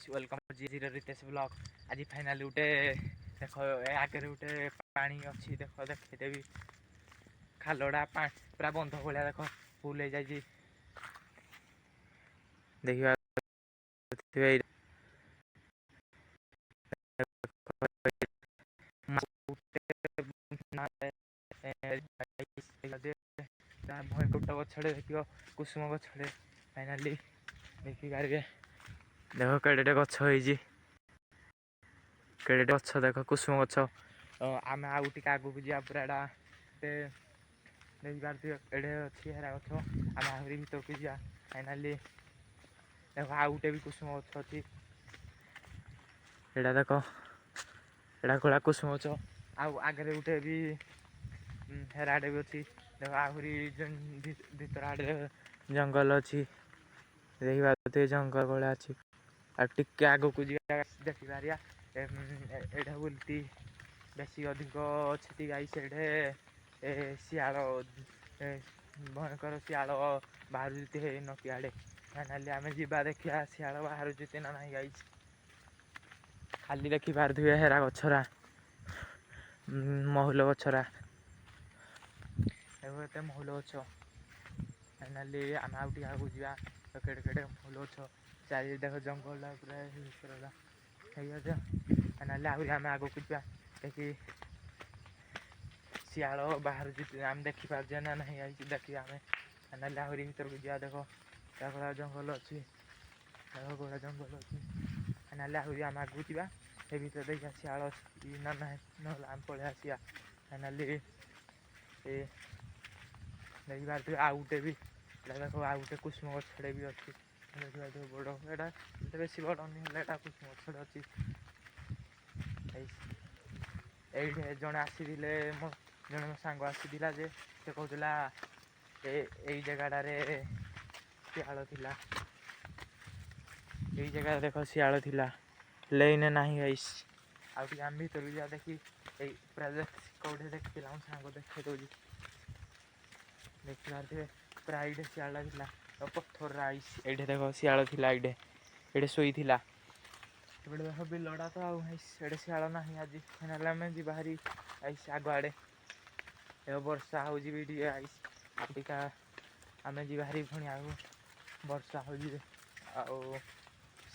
Welcome zero Ritesh blog. आज finally गोटे देख आगे गोटे पानी अच्छी देख देखदेवी खालटा पूरा बंध भाया देख फुल हो जाए देखा भयंकट गछड़े देख कुसुम गछड़े फाइनाली देखिपारे देख केड़े गछ केड़े गछ देख कुसुम गछ आम आउ टे आगू जा पूरा एटा देखिपे एडे अच्छी हेरा गछ आम आहरी भर को जा फाइनाली देख आउ टे भी कुसुम गछ अच्छी एटा देख एटा कला कुसुम गछ आगे गोटे भी हेराटे भी अच्छी देख आहरी भर आड़े जंगल अच्छी देखिए जंगल भाया अच्छी टे आग को देखिपार एटा बुलती बेसी अधिक अच्छी गाई से शियाल भयंकर शियाल बाहर नटी आड़े फाइनाली आम जा देखा शियाल बाहर ना ना गाई खाली देखिपारे हेरा गछरा महुल गछरा एत महुल गछ फाइनाली आम आउ टे आगे जा केड़े केड़े महुल गछ चारि देख जंगल पूरा फाइनाली आहरी आम आग को जा देखी शियाल बाहर आम देखिपारे ना ना देखिए आम फाइनाली आहरी भर को जा देख गड़ा जंगल अच्छी गड़ा जंगल अच्छी फाइनाली आहरी आम आगे जा भर देखा शियाल ना ना ना आम पलि आसिया फाइनाली देखिपारे आउ गोटे भी देख आउ गोटे कुसुम गछड़े भी अच्छी देखिए बड़ एटा बेस बड़ नहीं कुसुम गछड़े अच्छी ये जड़े आसी जड़े मो सांग आसी जे से कहला यही जगह शियाल थिला यही जगह देख शियाल थिला लेने ना गाइस आउ आम भर जा देखी पूरा कौटे देखी सांग देखे दूसरी देखिपारे पूरा ये शियाल थिला पत्थर आइस ये देख शियाल थिला ये शोई थिला एपटे देख बिलड़ा तो आड़े शियाल ना आज फाइनाल आम जी बाहरी आइस आग आड़े वर्षा होती आइस आपिका आम जी बाहरी पुणी आग वर्षा हो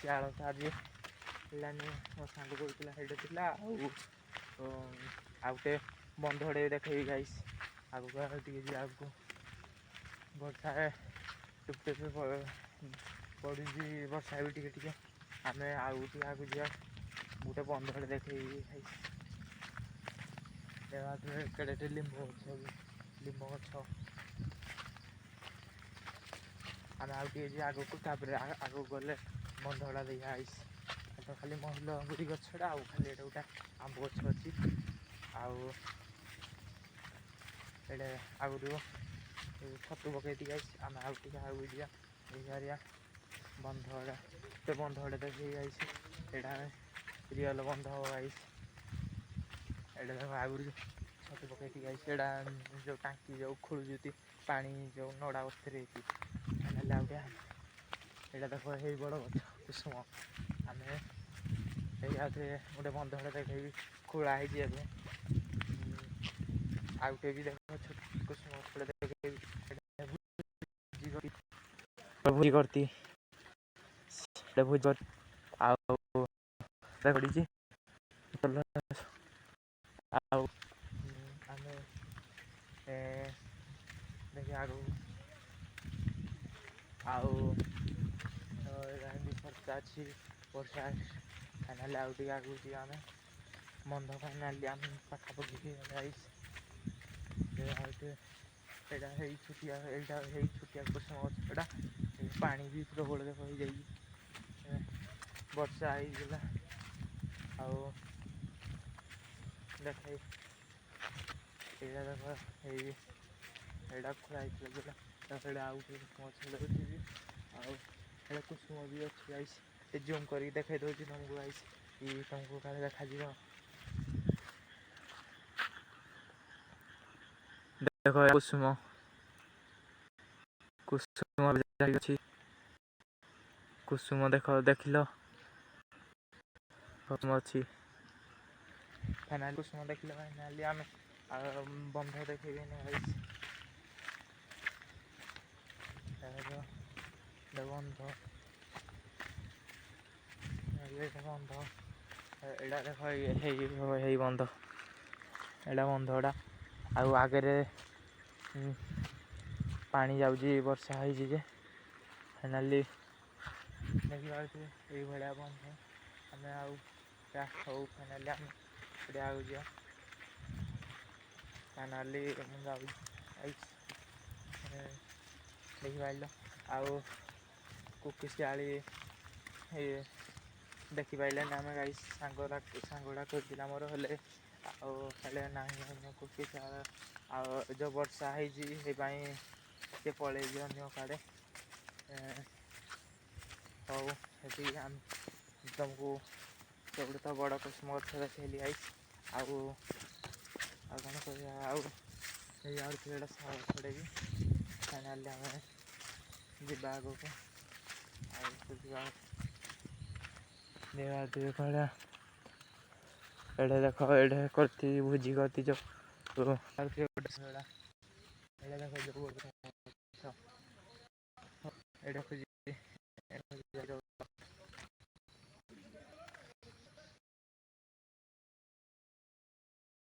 शियाल तो आज लानी मो सांग कहला थी आउटे बंधड़े देखे गाइस आगू आगू वर्षा टुप पड़ी वर्षा भी टे आम आउ आगू जा गोटे बंधड़े देखे केड़े लिंब गछ आम आउ आग को आग गले बंधड़ा देखा आइस तो खाली महिल गुड़ी गछड़ा आउ खाली एटा गोटे आंब गछ अच्छी आउ आगु छतु पकई आइस आम आउ टे आगू जा देखिए बंधड़ा तो बंधड़े देखी आइस एटा रियल बंध आइस एटा देख आगु छतु पकई आइस एटा जो टांकी जो खोलुती पानी जो नड़ा बस्ती आउटे एटा देख ये बड़ गछ कुसुम आम गोटे बंधड़े देखे खोला है आउटे भी देख कुसुम भोज करती भोज पड़ी देखिए आगू खर्चा अच्छी वर्षा फाइनाली आउ टे आगू आम बंध फाइनाली आम पाखापाखि आइस एटा छुटिया छुटिया कुसुम गछटा पानी भी प्रबल देख हो जाए वर्षा होगा देखे यहाँ देख यहाँ खुआई आउ कुसुम गछ आउ कुसुम भी अच्छी आइस जूम कर देखे दूसरी तुमको आइस तुमको क्या देखा देख कुसुम कुसुम कुसुम देख देख लो ଅଛି ଫାଇନାଲି କୁସୁମ ଦେଖିଲେ ଫାଇନାଲି ଆମେ ବନ୍ଧ ଦେଖେଇବି ବନ୍ଧ ବନ୍ଧ ଏଇଟା ଦେଖ ହେଇ ବନ୍ଧ ଏଇଟା ବନ୍ଧଟା ଆଉ ଆଗରେ ପାଣି ଯାଉଛି ବର୍ଷା ହେଇଛି ଯେ ଫାଇନାଲି ଦେଖିପାରୁଥିବେ ଏଇଭଳିଆ ବନ୍ଧ ଆମେ ଆଉ ହଉ ଫାଇନାଲି ଆମେ ଏଠି ଆଗକୁ ଯିବା ଫାଇନାଲି ମୁଁ ଯାଉଛି ଦେଖିପାରିଲ ଆଉ କୁକିଶିଆଳି ଦେଖିପାରିଲେନି ଆମେ ଗାଈ ସାଙ୍ଗଟା ଖୋଜିଥିଲା ମୋର ହେଲେ ଆଉ ହେଲେ ନାହିଁ କୁକିଶିଆଳ ଆଉ ଯେଉଁ ବର୍ଷା ହେଇଛି ସେଇପାଇଁ ସେ ପଳେଇଛି ଅନ୍ୟ କାଡ଼େ ହଉ ସେଠି ତୁମକୁ ସବୁଠୁ ତ ବଡ଼ କୁସୁମ ଗଛ ଦେଖେଇଲି ଗାଈ ଆଉ କ'ଣ କରିବା ଆଉ ଏଇ ଆଉ ଏଇଟା ଛଡ଼େଇବି ଫାଇନାଲି ଆମେ ଯିବା ଆଗକୁ ଆଉ ଯିବା କହିଲା ଏଡ଼େ ଦେଖ ଏଡ଼େ କରିଛି ଭୋଜି କରିଛି ଯେଉଁ ଏଇଟା ଦେଖ ଏଇଟା ଖୋଜି